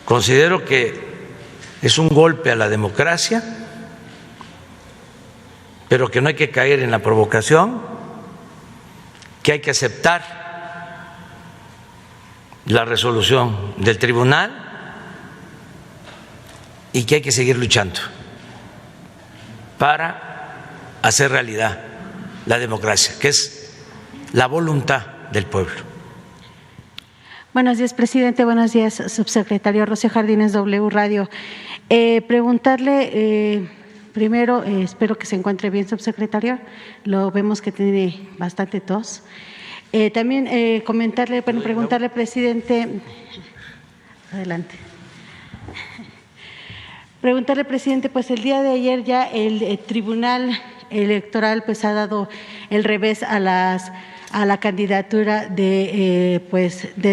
Considero que es un golpe a la democracia, pero que no hay que caer en la provocación, que hay que aceptar la resolución del tribunal y que hay que seguir luchando para hacer realidad la democracia, que es la voluntad del pueblo. Buenos días, presidente. Buenos días, subsecretario. Rocío Jardines, W Radio. Preguntarle, primero, espero que se encuentre bien, subsecretario. Lo vemos que tiene bastante tos. También preguntarle, presidente. Adelante. Preguntarle, presidente, pues el día de ayer ya el Tribunal Electoral pues ha dado el revés a la candidatura de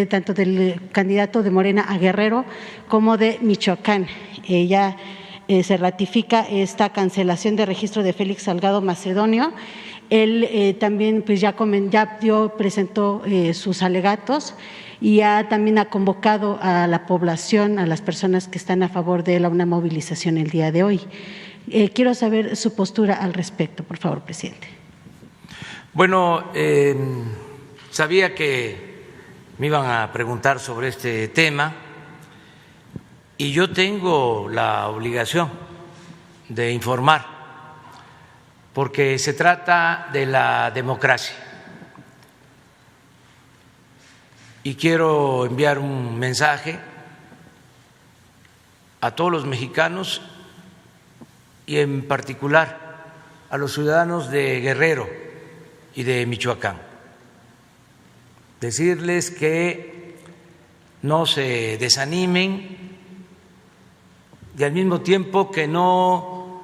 tanto del candidato de Morena a Guerrero como de Michoacán. Ya se ratifica esta cancelación de registro de Félix Salgado Macedonio. Él también pues ya presentó sus alegatos y también ha convocado a la población, a las personas que están a favor de una movilización el día de hoy. Quiero saber su postura al respecto, por favor, presidente. Bueno, sabía que me iban a preguntar sobre este tema y yo tengo la obligación de informar, porque se trata de la democracia. Y quiero enviar un mensaje a todos los mexicanos y en particular a los ciudadanos de Guerrero y de Michoacán. Decirles que no se desanimen y al mismo tiempo que no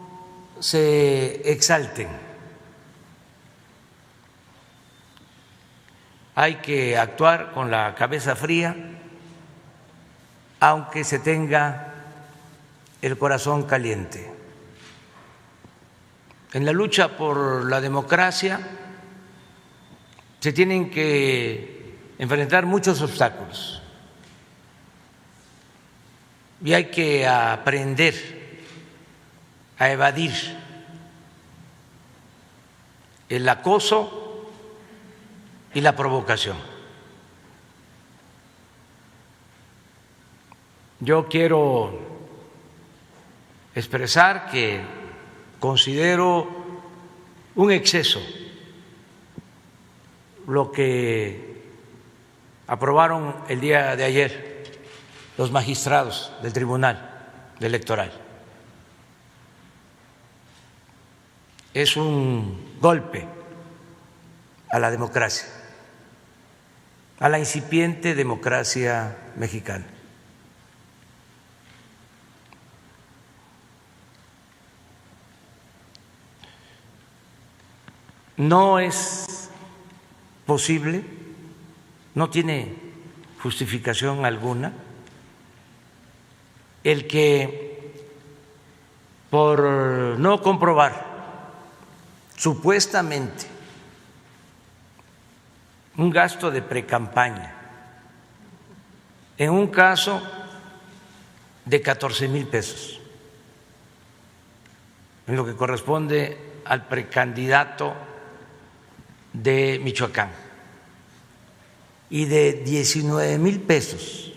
se exalten. Hay que actuar con la cabeza fría, aunque se tenga el corazón caliente. En la lucha por la democracia se tienen que enfrentar muchos obstáculos y hay que aprender a evadir el acoso y la provocación. Yo quiero expresar que considero un exceso lo que aprobaron el día de ayer los magistrados del Tribunal Electoral. Es un golpe a la democracia, a la incipiente democracia mexicana. No es posible, no tiene justificación alguna el que por no comprobar supuestamente un gasto de precampaña en un caso de 14,000 pesos, en lo que corresponde al precandidato de Michoacán, y de 19,000 pesos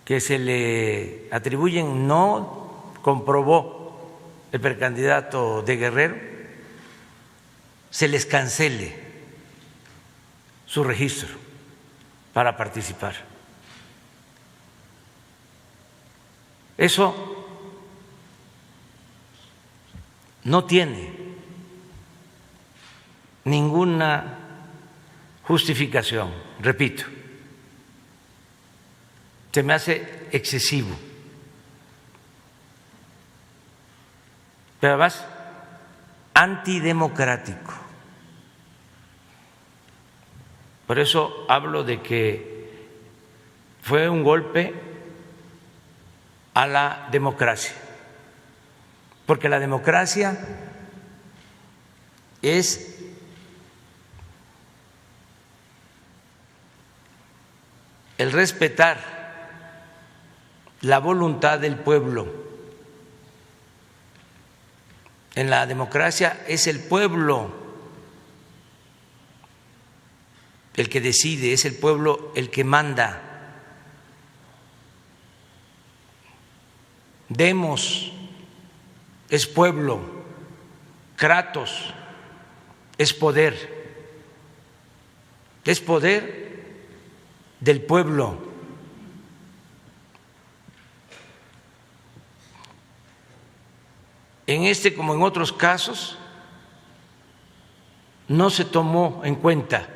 que se le atribuyen, no comprobó el precandidato de Guerrero, se les cancele su registro para participar. Eso no tiene ninguna justificación, repito, se me hace excesivo, pero además antidemocrático. Por eso hablo de que fue un golpe a la democracia, porque la democracia es el respetar la voluntad del pueblo. En la democracia es el pueblo el que decide, es el pueblo el que manda. Demos es pueblo, Kratos es poder del pueblo. En este, como en otros casos, no se tomó en cuenta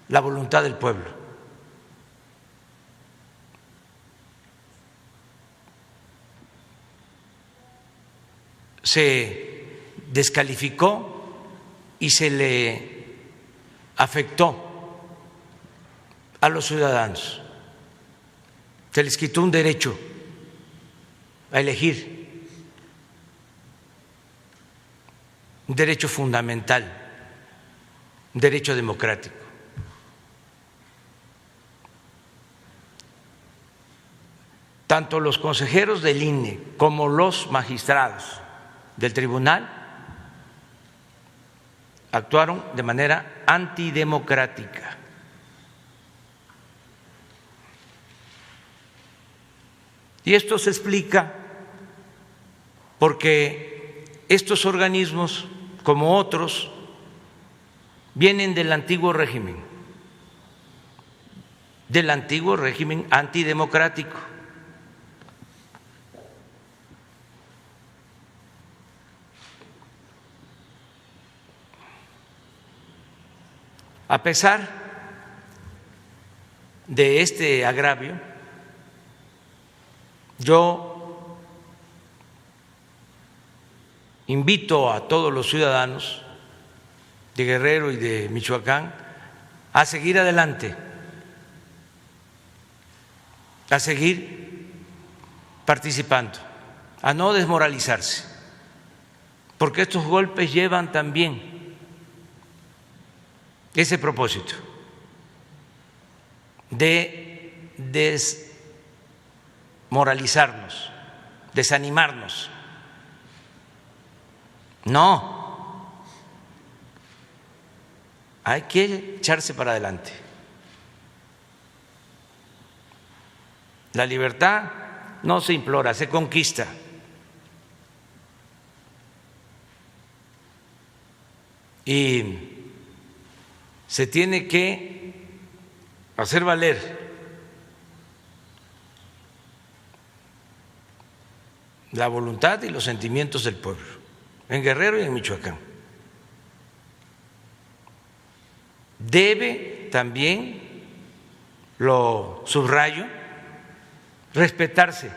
la voluntad del pueblo. Se descalificó y se le afectó a los ciudadanos. Se les quitó un derecho a elegir, un derecho fundamental, un derecho democrático. Tanto los consejeros del INE como los magistrados del tribunal actuaron de manera antidemocrática. Y esto se explica porque estos organismos, como otros, vienen del antiguo régimen antidemocrático. A pesar de este agravio, yo invito a todos los ciudadanos de Guerrero y de Michoacán a seguir adelante, a seguir participando, a no desmoralizarse, porque estos golpes llevan también ese propósito de desmoralizarnos, desanimarnos. No, hay que echarse para adelante. La libertad no se implora, se conquista. Y se tiene que hacer valer la voluntad y los sentimientos del pueblo, en Guerrero y en Michoacán. Debe también, lo subrayo, respetarse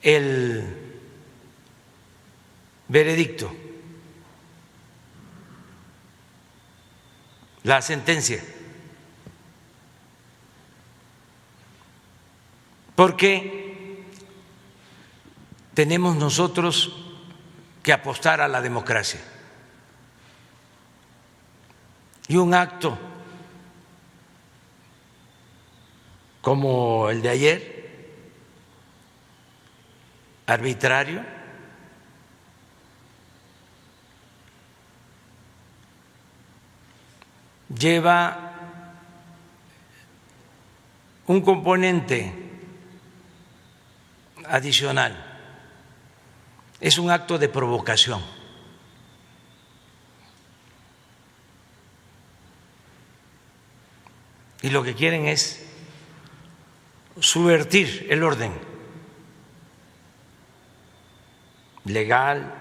el veredicto, la sentencia, porque tenemos nosotros que apostar a la democracia. Y un acto como el de ayer, arbitrario, lleva un componente adicional. Es un acto de provocación. Y lo que quieren es subvertir el orden legal,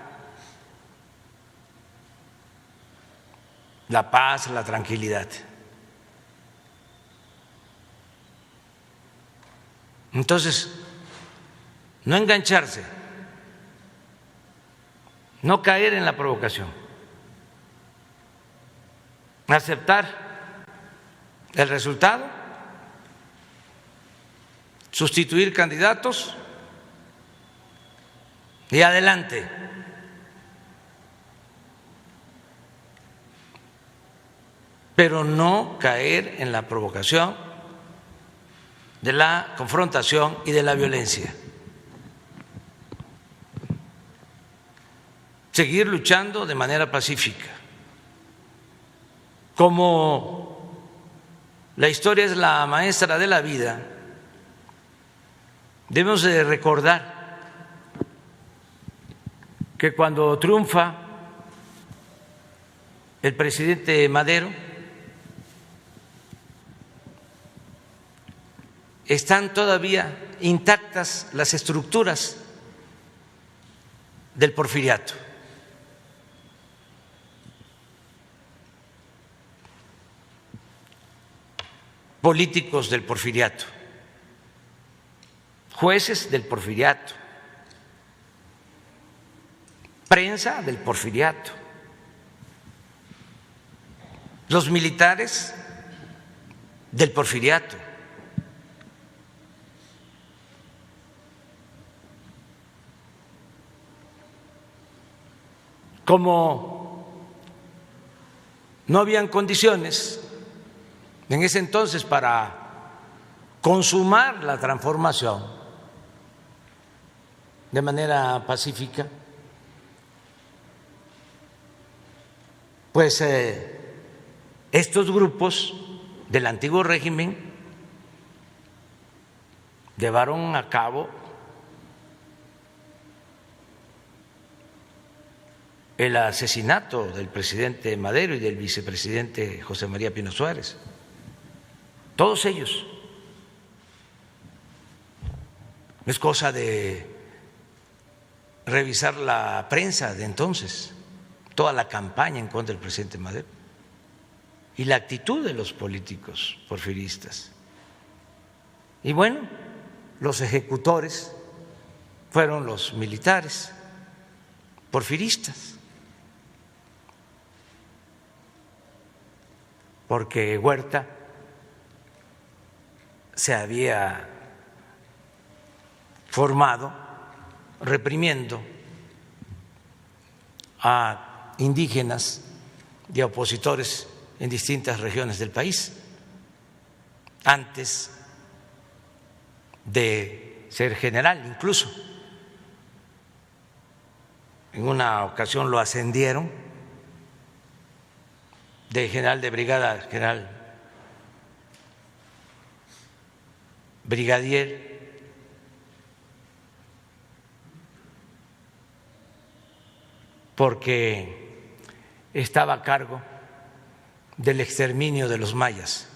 la paz, la tranquilidad. Entonces, no engancharse, no caer en la provocación, aceptar el resultado, sustituir candidatos y adelante. pero no caer en la provocación de la confrontación y de la violencia. Seguir luchando de manera pacífica. Como la historia es la maestra de la vida, debemos de recordar que cuando triunfa el presidente Madero, están todavía intactas las estructuras del porfiriato. Políticos del porfiriato, jueces del porfiriato, prensa del porfiriato, los militares del porfiriato. Como no habían condiciones en ese entonces para consumar la transformación de manera pacífica, pues estos grupos del antiguo régimen llevaron a cabo el asesinato del presidente Madero y del vicepresidente José María Pino Suárez. Todos ellos. Es cosa de revisar la prensa de entonces, toda la campaña en contra del presidente Madero y la actitud de los políticos porfiristas. Y bueno, los ejecutores fueron los militares porfiristas, porque Huerta se había formado reprimiendo a indígenas y a opositores en distintas regiones del país antes de ser general. Incluso en una ocasión lo ascendieron de general de brigada a general brigadier, porque estaba a cargo del exterminio de los mayas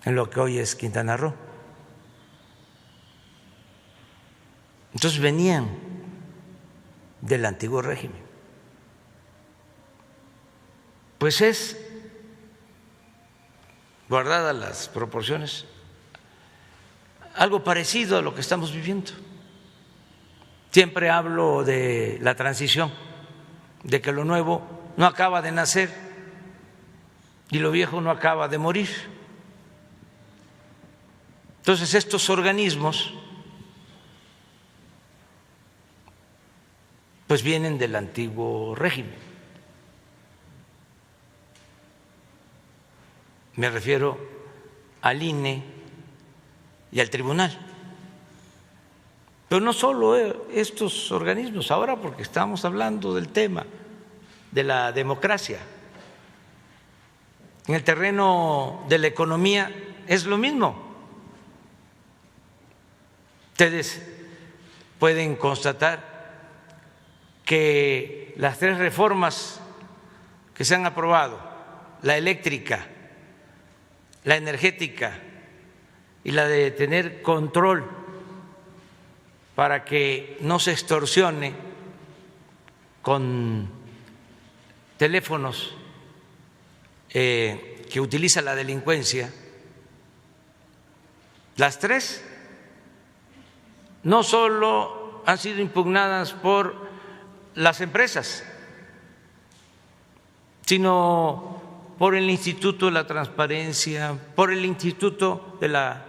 en lo que hoy es Quintana Roo. Entonces venían del antiguo régimen. Pues es, guardadas las proporciones, algo parecido a lo que estamos viviendo. Siempre hablo de la transición, de que lo nuevo no acaba de nacer y lo viejo no acaba de morir. Entonces estos organismos pues vienen del antiguo régimen. Me refiero al INE y al tribunal. Pero no solo estos organismos, ahora porque estamos hablando del tema de la democracia. En el terreno de la economía es lo mismo. Ustedes pueden constatar que las 3 reformas que se han aprobado, la eléctrica, la energética y la de tener control para que no se extorsione con teléfonos que utiliza la delincuencia, las 3 no solo han sido impugnadas por las empresas, sino por el Instituto de la Transparencia, por el Instituto de la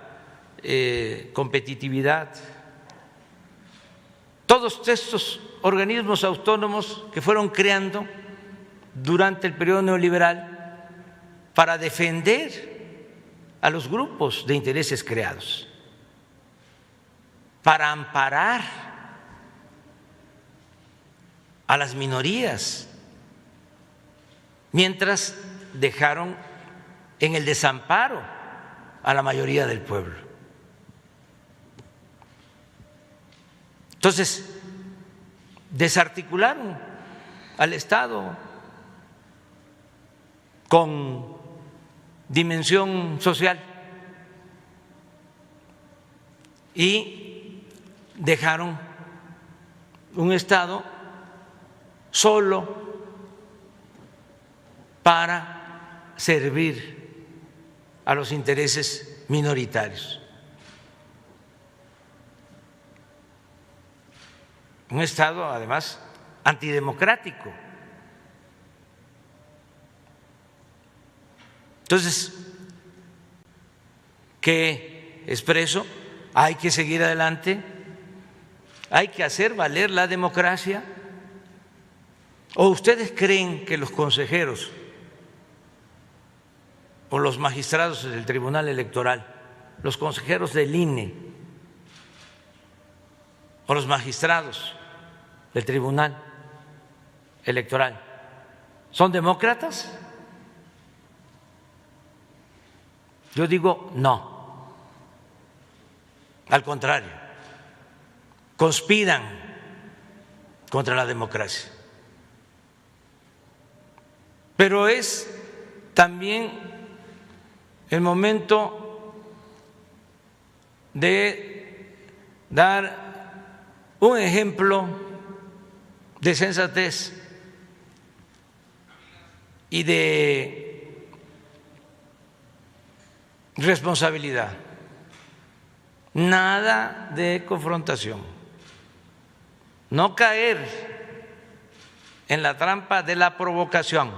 Competitividad. Todos estos organismos autónomos que fueron creando durante el periodo neoliberal para defender a los grupos de intereses creados, para amparar a las minorías, mientras dejaron en el desamparo a la mayoría del pueblo. Entonces, desarticularon al Estado con dimensión social y dejaron un Estado solo para servir a los intereses minoritarios. Un Estado, además, antidemocrático. Entonces, ¿qué expreso? Hay que seguir adelante, hay que hacer valer la democracia. ¿O ustedes creen que los consejeros o los magistrados del Tribunal Electoral, los consejeros del INE o los magistrados del Tribunal Electoral son demócratas? Yo digo no, al contrario, conspiran contra la democracia. Pero es también el momento de dar un ejemplo de sensatez y de responsabilidad. Nada de confrontación. No caer en la trampa de la provocación.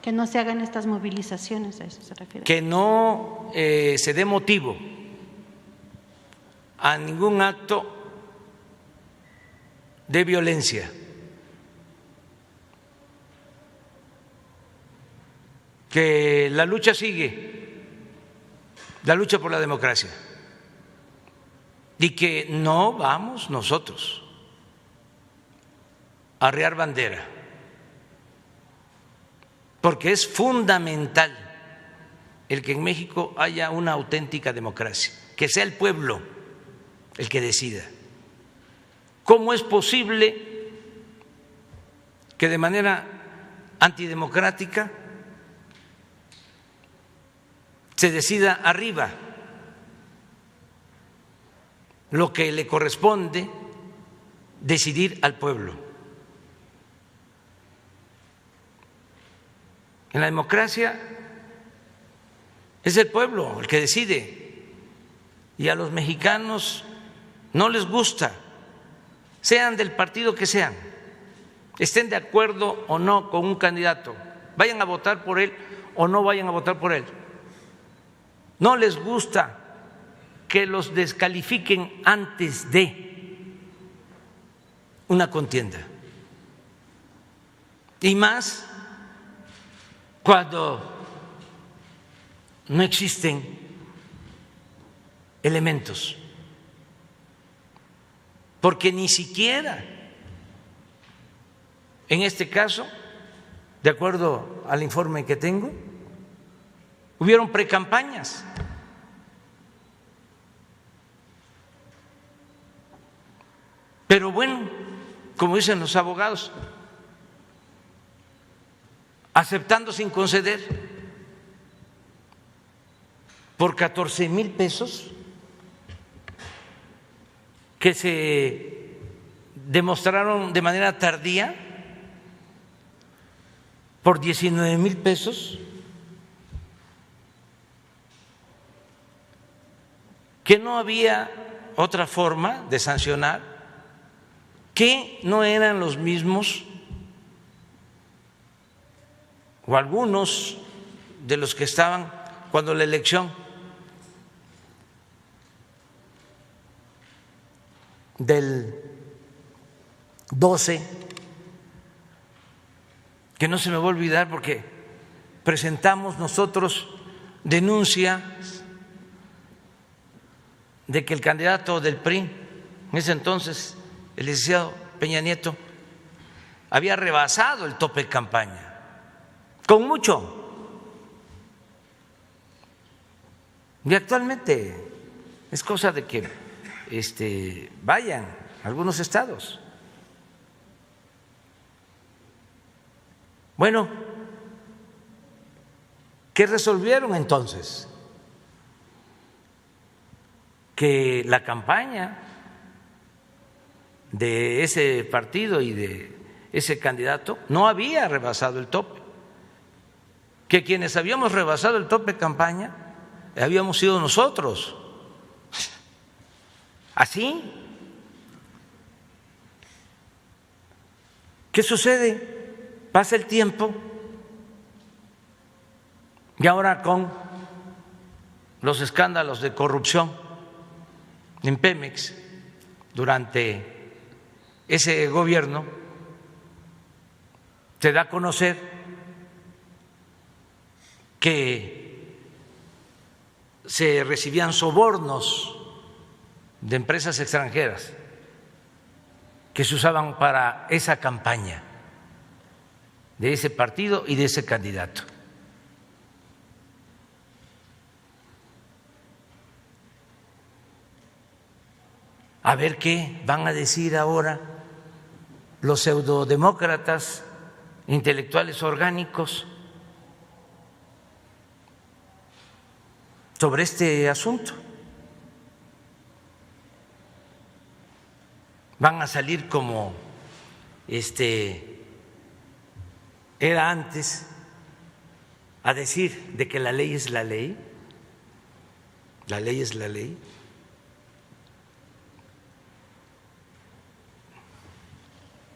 Que no se hagan estas movilizaciones, a eso se refiere. Que no se dé motivo a ningún acto de violencia. Que la lucha sigue, la lucha por la democracia, y que no vamos nosotros a arriar bandera, porque es fundamental el que en México haya una auténtica democracia, que sea el pueblo el que decida. ¿Cómo es posible que de manera antidemocrática se decida arriba lo que le corresponde decidir al pueblo? En la democracia es el pueblo el que decide, y a los mexicanos no les gusta, sean del partido que sean, estén de acuerdo o no con un candidato, vayan a votar por él o no vayan a votar por él. No les gusta que los descalifiquen antes de una contienda, y más cuando no existen elementos, porque ni siquiera en este caso, de acuerdo al informe que tengo, hubieron precampañas. Pero bueno, como dicen los abogados, aceptando sin conceder por 14,000 pesos que se demostraron de manera tardía, por 19,000 pesos, que no había otra forma de sancionar, que no eran los mismos o algunos de los que estaban cuando la elección del 12, que no se me va a olvidar porque presentamos nosotros denuncia de que el candidato del PRI, en ese entonces, el licenciado Peña Nieto, había rebasado el tope de campaña, con mucho. Y actualmente es cosa de que vayan a algunos estados. Bueno, ¿qué resolvieron entonces? Que la campaña de ese partido y de ese candidato no había rebasado el tope, que quienes habíamos rebasado el tope de campaña habíamos sido nosotros. ¿Así? ¿Qué sucede? Pasa el tiempo y ahora con los escándalos de corrupción en Pemex durante ese gobierno, se da a conocer que se recibían sobornos de empresas extranjeras que se usaban para esa campaña de ese partido y de ese candidato. A ver qué van a decir ahora los pseudodemócratas intelectuales orgánicos sobre este asunto. Van a salir como era antes, a decir de que la ley es la ley, la ley es la ley.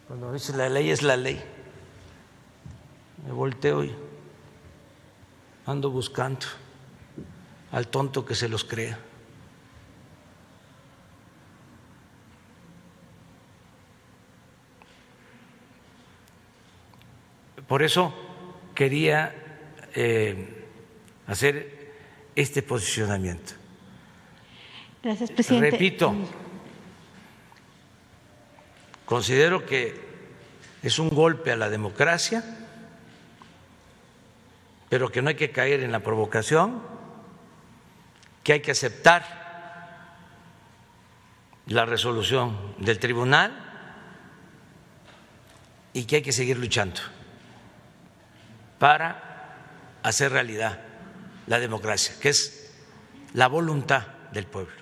Cuando dice la ley es la ley, me volteo y ando buscando al tonto que se los crea. Por eso quería hacer este posicionamiento. Gracias, presidente. Repito, considero que es un golpe a la democracia, pero que no hay que caer en la provocación, que hay que aceptar la resolución del tribunal y que hay que seguir luchando para hacer realidad la democracia, que es la voluntad del pueblo.